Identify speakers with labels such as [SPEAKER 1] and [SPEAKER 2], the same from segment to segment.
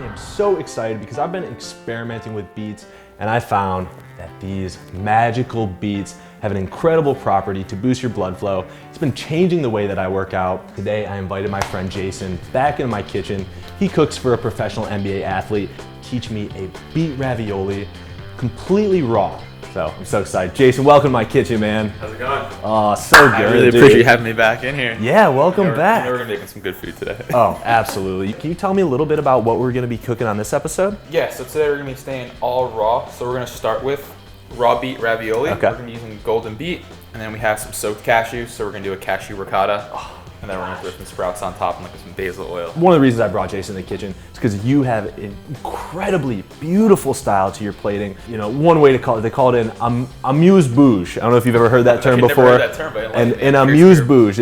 [SPEAKER 1] am so excited because I've been experimenting with beets and I found that these magical beets have an incredible property to boost your blood flow. It's been changing the way that I work out. Today I invited my friend Jason back into my kitchen. He cooks for a professional NBA athlete, teach me a beet ravioli completely raw. So I'm so excited. Jason, welcome to my kitchen, man.
[SPEAKER 2] How's it going?
[SPEAKER 1] Oh, so good.
[SPEAKER 2] I really appreciate you having me back in here.
[SPEAKER 1] Yeah, welcome back.
[SPEAKER 2] We're gonna be making some good food today.
[SPEAKER 1] Oh, absolutely. Can you tell me a little bit about what we're gonna be cooking on this episode?
[SPEAKER 2] Yeah, so today we're gonna be staying all raw. So we're gonna start with raw beet ravioli.
[SPEAKER 1] Okay.
[SPEAKER 2] We're gonna be using golden beet, and then we have some soaked cashews. So we're gonna do a cashew ricotta. And then we're gonna throw some sprouts on top and like some basil oil.
[SPEAKER 1] One of the reasons I brought Jason in the kitchen is because you have an incredibly beautiful style to your plating. You know, one way to call it, they call it an amuse-bouche. I don't know if you've ever heard that term before.
[SPEAKER 2] Never heard that term, but
[SPEAKER 1] an amuse-bouche.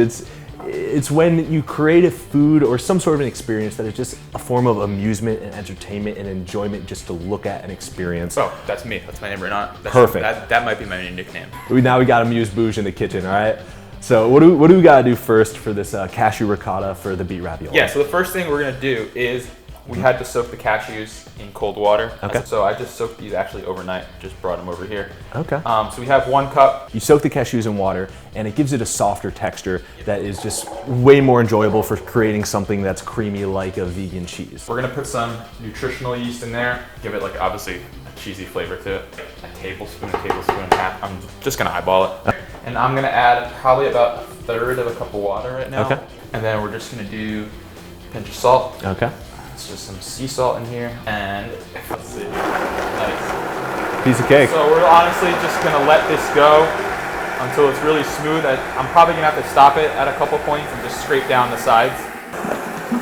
[SPEAKER 1] It's when you create a food or some sort of an experience that is just a form of amusement and entertainment and enjoyment just to look at and experience.
[SPEAKER 2] Oh, that's me. That's my name right now.
[SPEAKER 1] Perfect.
[SPEAKER 2] That might be my new nickname.
[SPEAKER 1] Now we got amuse-bouche in the kitchen, all right? So what do we gotta do first for this cashew ricotta for the beet ravioli?
[SPEAKER 2] Yeah, so the first thing we're gonna do is we had to soak the cashews in cold water.
[SPEAKER 1] Okay.
[SPEAKER 2] So I just soaked these actually overnight, just brought them over here.
[SPEAKER 1] Okay.
[SPEAKER 2] So we have 1 cup.
[SPEAKER 1] You soak the cashews in water and it gives it a softer texture that is just way more enjoyable for creating something that's creamy like a vegan cheese.
[SPEAKER 2] We're gonna put some nutritional yeast in there, give it like obviously a cheesy flavor to it. A tablespoon and a half. I'm just gonna eyeball it. And I'm gonna add probably about 1/3 of a cup of water right now.
[SPEAKER 1] Okay.
[SPEAKER 2] And then we're just gonna do a pinch of salt.
[SPEAKER 1] Okay.
[SPEAKER 2] It's just some sea salt in here. And let's see, nice.
[SPEAKER 1] Piece of cake.
[SPEAKER 2] So we're honestly just gonna let this go until it's really smooth. I'm probably gonna have to stop it at a couple points and just scrape down the sides. A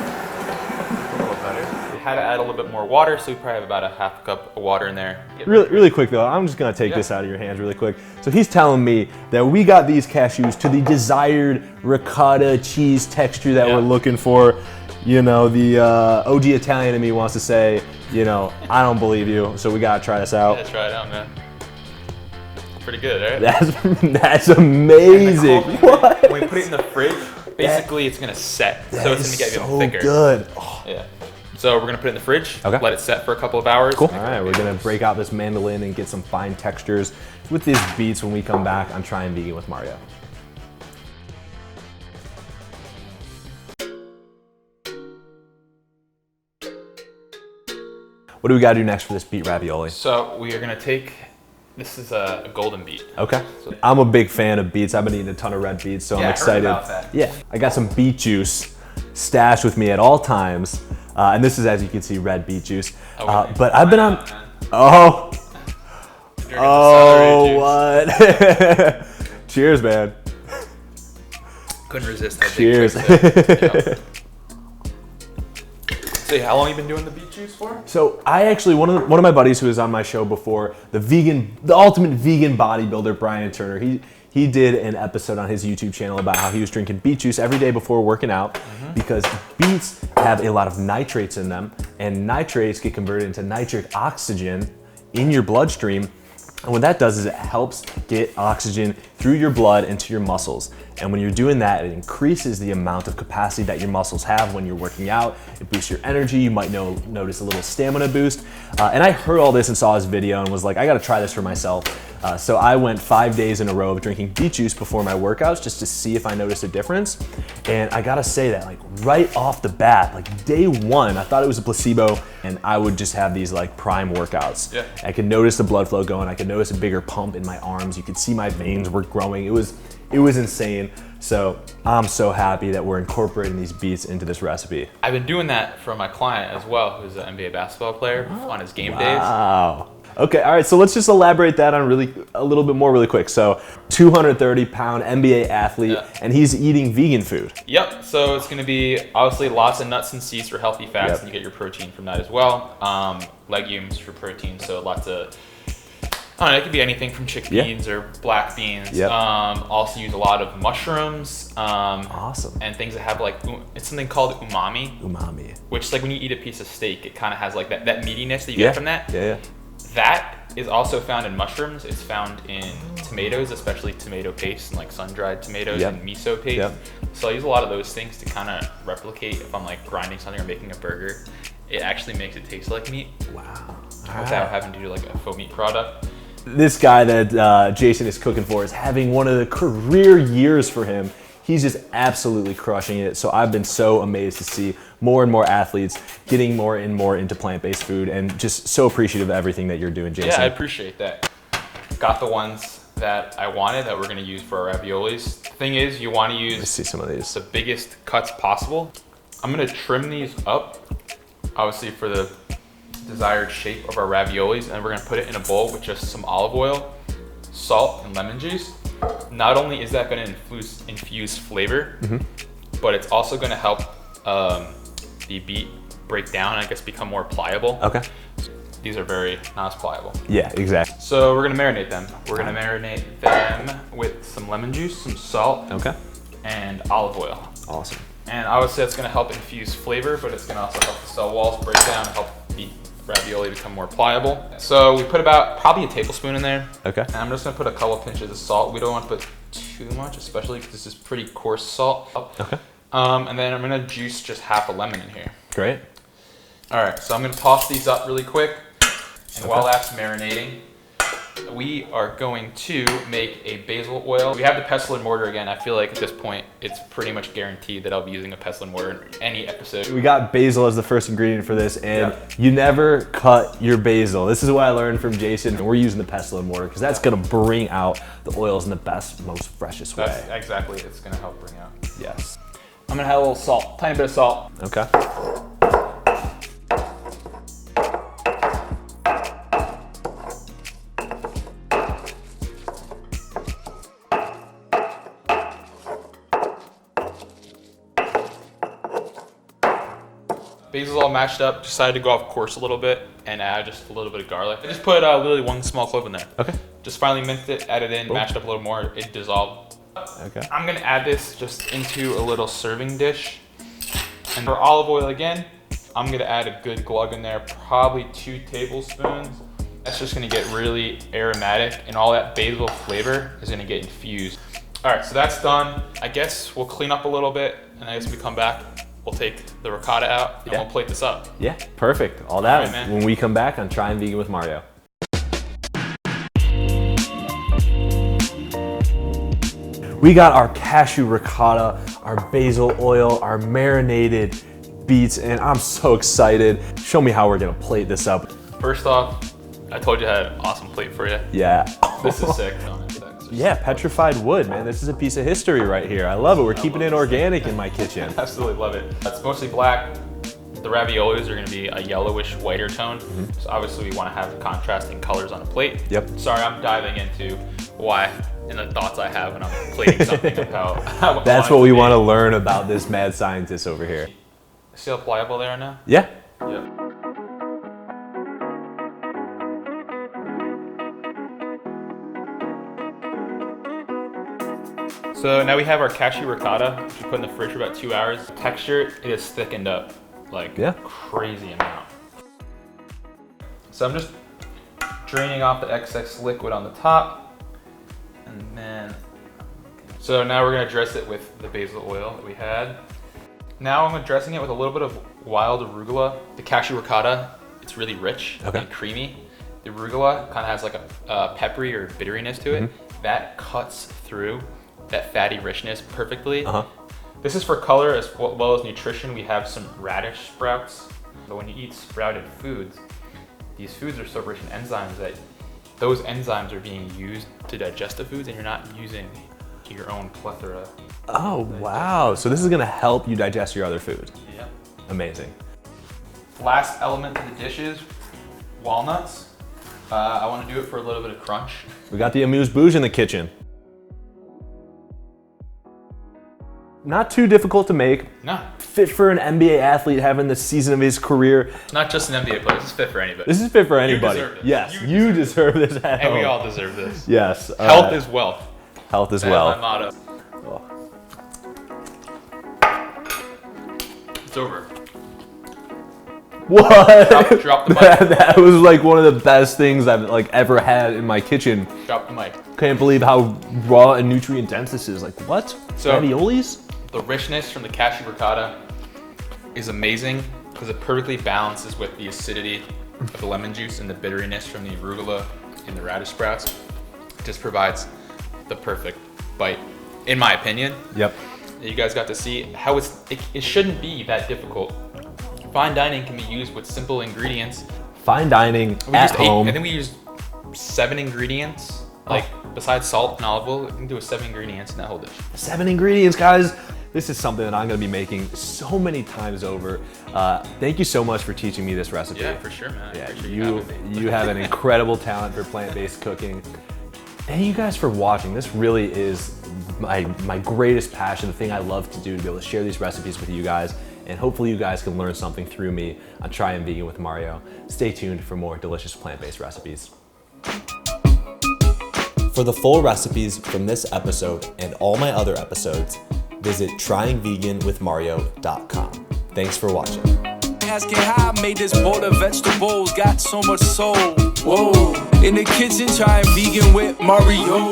[SPEAKER 2] little better. We had to add a little bit more water, so we probably have about a 1/2 cup of water in there.
[SPEAKER 1] Really quick though, I'm just gonna take this out of your hands really quick. So he's telling me that we got these cashews to the desired ricotta cheese texture that we're looking for. You know, the OG Italian in me wants to say, you know, I don't believe you, so we gotta try this out.
[SPEAKER 2] Yeah, try it out, man. Pretty good, right?
[SPEAKER 1] That's amazing. What?
[SPEAKER 2] When we put it in the fridge, basically it's gonna set, so it's gonna get even thicker.
[SPEAKER 1] Good. Oh.
[SPEAKER 2] Yeah. So we're gonna put it in the fridge,
[SPEAKER 1] okay.
[SPEAKER 2] Let it set for a couple of hours.
[SPEAKER 1] Cool. All right, we're gonna break out this mandolin and get some fine textures with these beets when we come back on Trying Vegan with Mario. What do we gotta do next for this beet ravioli?
[SPEAKER 2] So we are gonna take, this is a golden beet.
[SPEAKER 1] Okay. I'm a big fan of beets. I've been eating a ton of red beets, so I'm excited.
[SPEAKER 2] I heard about that.
[SPEAKER 1] Yeah, I got some beet juice stashed with me at all times. And this is, as you can see, red beet juice. But I've been on, what? Cheers, man.
[SPEAKER 2] Couldn't resist that.
[SPEAKER 1] Cheers.
[SPEAKER 2] Big So how long have you been doing the beet juice for?
[SPEAKER 1] So I actually, one of my buddies who was on my show before, the ultimate vegan bodybuilder, Brian Turner, he did an episode on his YouTube channel about how he was drinking beet juice every day before working out because beets have a lot of nitrates in them, and nitrates get converted into nitric oxygen in your bloodstream. And what that does is it helps get oxygen through your blood into your muscles. And when you're doing that, it increases the amount of capacity that your muscles have when you're working out. It boosts your energy. You might notice a little stamina boost. And I heard all this and saw his video and was like, I gotta try this for myself. So I went 5 days in a row of drinking beet juice before my workouts just to see if I noticed a difference. And I gotta say that like right off the bat, like day 1, I thought it was a placebo and I would just have these like prime workouts.
[SPEAKER 2] Yeah.
[SPEAKER 1] I could notice the blood flow going. I could notice a bigger pump in my arms. You could see my veins were growing. It was insane. So I'm so happy that we're incorporating these beets into this recipe.
[SPEAKER 2] I've been doing that for my client as well, who's an NBA basketball player on his game days.
[SPEAKER 1] Wow. Okay, all right, so let's just elaborate that on a little bit more really quick. So 230-pound NBA athlete, and he's eating vegan food.
[SPEAKER 2] Yep, so it's gonna be obviously lots of nuts and seeds for healthy fats, and you get your protein from that as well. Legumes for protein, so lots of, I don't know, it could be anything from chickpeas or black beans. Also use a lot of mushrooms.
[SPEAKER 1] Awesome.
[SPEAKER 2] And things that have like, it's something called umami.
[SPEAKER 1] Umami.
[SPEAKER 2] Which is like when you eat a piece of steak, it kind of has like that meatiness that you get from that.
[SPEAKER 1] Yeah.
[SPEAKER 2] That is also found in mushrooms. It's found in tomatoes, especially tomato paste and like sun-dried tomatoes and miso paste. So I use a lot of those things to kind of replicate if I'm like grinding something or making a burger. it actually makes it taste like meat.
[SPEAKER 1] Wow.
[SPEAKER 2] Without having to do like a faux meat product.
[SPEAKER 1] This guy that Jason is cooking for is having one of the career years for him. He's just absolutely crushing it. So I've been so amazed to see more and more athletes getting more and more into plant-based food, and just so appreciative of everything that you're doing, Jason.
[SPEAKER 2] Yeah, I appreciate that. Got the ones that I wanted that we're gonna use for our raviolis. The thing is, you wanna use
[SPEAKER 1] Let's see some of these.
[SPEAKER 2] the biggest cuts possible. I'm gonna trim these up, obviously for the desired shape of our raviolis, and we're gonna put it in a bowl with just some olive oil, salt, and lemon juice. Not only is that gonna infuse flavor, but it's also gonna help the beet break down and I guess become more pliable.
[SPEAKER 1] Okay.
[SPEAKER 2] These are very not as pliable.
[SPEAKER 1] Yeah, exactly.
[SPEAKER 2] So we're gonna marinate them. We're gonna marinate them with some lemon juice, some salt,
[SPEAKER 1] Okay.
[SPEAKER 2] and olive oil.
[SPEAKER 1] Awesome.
[SPEAKER 2] And obviously that's gonna help infuse flavor, but it's gonna also help the cell walls break down, help the ravioli become more pliable. So we put about probably a tablespoon in there.
[SPEAKER 1] Okay.
[SPEAKER 2] And I'm just gonna put a couple pinches of salt. We don't want to put too much, especially because this is pretty coarse salt.
[SPEAKER 1] Okay.
[SPEAKER 2] And then I'm gonna juice just half a lemon in here.
[SPEAKER 1] Great.
[SPEAKER 2] All right, so I'm gonna toss these up really quick. And while that's marinating, we are going to make a basil oil. We have the pestle and mortar again. I feel like at this point, it's pretty much guaranteed that I'll be using a pestle and mortar in any episode.
[SPEAKER 1] We got basil as the first ingredient for this, and
[SPEAKER 2] Yeah.
[SPEAKER 1] you never cut your basil. This is what I learned from Jason, and we're using the pestle and mortar because that's gonna bring out the oils in the best, most freshest way.
[SPEAKER 2] That's exactly, it's gonna help bring out.
[SPEAKER 1] Yes.
[SPEAKER 2] I'm gonna add a little salt, tiny bit of salt.
[SPEAKER 1] Okay.
[SPEAKER 2] Basil's all mashed up, decided to go off course a little bit and add just a little bit of garlic. I just put literally one small clove in there.
[SPEAKER 1] Okay.
[SPEAKER 2] Just finally minced it, added in, mashed up a little more, it dissolved.
[SPEAKER 1] Okay.
[SPEAKER 2] I'm gonna add this just into a little serving dish. And for olive oil again, I'm gonna add a good glug in there, probably 2 tablespoons. That's just gonna get really aromatic and all that basil flavor is gonna get infused. All right, so that's done. I guess we'll clean up a little bit and I guess we come back, we'll take the ricotta out and we'll plate this up.
[SPEAKER 1] Yeah, perfect. All that
[SPEAKER 2] Right, man.
[SPEAKER 1] when we come back on Trying Vegan with Mario. We got our cashew ricotta, our basil oil, our marinated beets, and I'm so excited. Show me how we're gonna plate this up.
[SPEAKER 2] First off, I told you I had an awesome plate for you.
[SPEAKER 1] Yeah.
[SPEAKER 2] This is sick. No, it's sick.
[SPEAKER 1] Yeah, petrified wood, man. This is a piece of history right here. I love it. We're keeping it organic in my kitchen.
[SPEAKER 2] Absolutely love it. It's mostly black. The raviolis are gonna be a yellowish, whiter tone. So obviously we wanna have contrasting colors on a plate.
[SPEAKER 1] Yep.
[SPEAKER 2] Sorry, I'm diving into why and the thoughts I have when I'm plating something of how
[SPEAKER 1] That's what we want to learn about this mad scientist over here.
[SPEAKER 2] See how pliable they are now?
[SPEAKER 1] Yeah.
[SPEAKER 2] Yep. So now we have our cashew ricotta, which we put in the fridge for about 2 hours. Texture, it is thickened up like crazy amount. So I'm just draining off the excess liquid on the top. And then, so now we're gonna dress it with the basil oil that we had. Now I'm dressing it with a little bit of wild arugula. The cashew ricotta, it's really rich and creamy. The arugula kind of has like a peppery or bitteriness to it. That cuts through that fatty richness perfectly. This is for color as well as nutrition. We have some radish sprouts. So when you eat sprouted foods, these foods are so rich in enzymes that those enzymes are being used to digest the foods and you're not using your own plethora.
[SPEAKER 1] Oh, wow. So this is going to help you digest your other food.
[SPEAKER 2] Yeah.
[SPEAKER 1] Amazing.
[SPEAKER 2] Last element to the dish is walnuts. I want to do it for a little bit of crunch.
[SPEAKER 1] We got the amuse-bouche in the kitchen. Not too difficult to make.
[SPEAKER 2] No.
[SPEAKER 1] Fit for an NBA athlete having the season of his career.
[SPEAKER 2] It's not just an NBA player, this is fit for anybody.
[SPEAKER 1] This is fit for anybody.
[SPEAKER 2] deserve this.
[SPEAKER 1] Yes,
[SPEAKER 2] You
[SPEAKER 1] you deserve this at
[SPEAKER 2] And we
[SPEAKER 1] home.
[SPEAKER 2] all deserve this.
[SPEAKER 1] Yes.
[SPEAKER 2] Health is wealth.
[SPEAKER 1] Health as
[SPEAKER 2] That's
[SPEAKER 1] well.
[SPEAKER 2] my motto.
[SPEAKER 1] Oh.
[SPEAKER 2] It's over.
[SPEAKER 1] What?
[SPEAKER 2] Drop the mic.
[SPEAKER 1] That was like one of the best things I've like ever had in my kitchen.
[SPEAKER 2] Drop the mic.
[SPEAKER 1] Can't believe how raw and nutrient dense this is. Like what?
[SPEAKER 2] So-
[SPEAKER 1] Raviolis?
[SPEAKER 2] The richness from the cashew ricotta is amazing. because it perfectly balances with the acidity of the lemon juice and the bitteriness from the arugula and the radish sprouts. It just provides the perfect bite, in my opinion.
[SPEAKER 1] Yep.
[SPEAKER 2] You guys got to see how it shouldn't be that difficult. Fine dining can be used with simple ingredients.
[SPEAKER 1] Fine dining at home.
[SPEAKER 2] I think we used 7 ingredients. Like besides salt and olive oil, I think there was 7 ingredients in that whole dish.
[SPEAKER 1] 7 ingredients, guys. This is something that I'm gonna be making so many times over. Thank you so much for teaching me this recipe.
[SPEAKER 2] Yeah, for sure, man.
[SPEAKER 1] Yeah,
[SPEAKER 2] Sure
[SPEAKER 1] you have an incredible talent for plant-based cooking. Thank you guys for watching. This really is my greatest passion, the thing I love to do, to be able to share these recipes with you guys. And hopefully you guys can learn something through me on Trying Vegan with Mario. Stay tuned for more delicious plant-based recipes. For the full recipes from this episode and all my other episodes, visit tryingveganwithmario.com. Thanks for watching.
[SPEAKER 3] Asking how I made this bowl of vegetables, got so much soul. Whoa, in the kitchen trying vegan with Mario.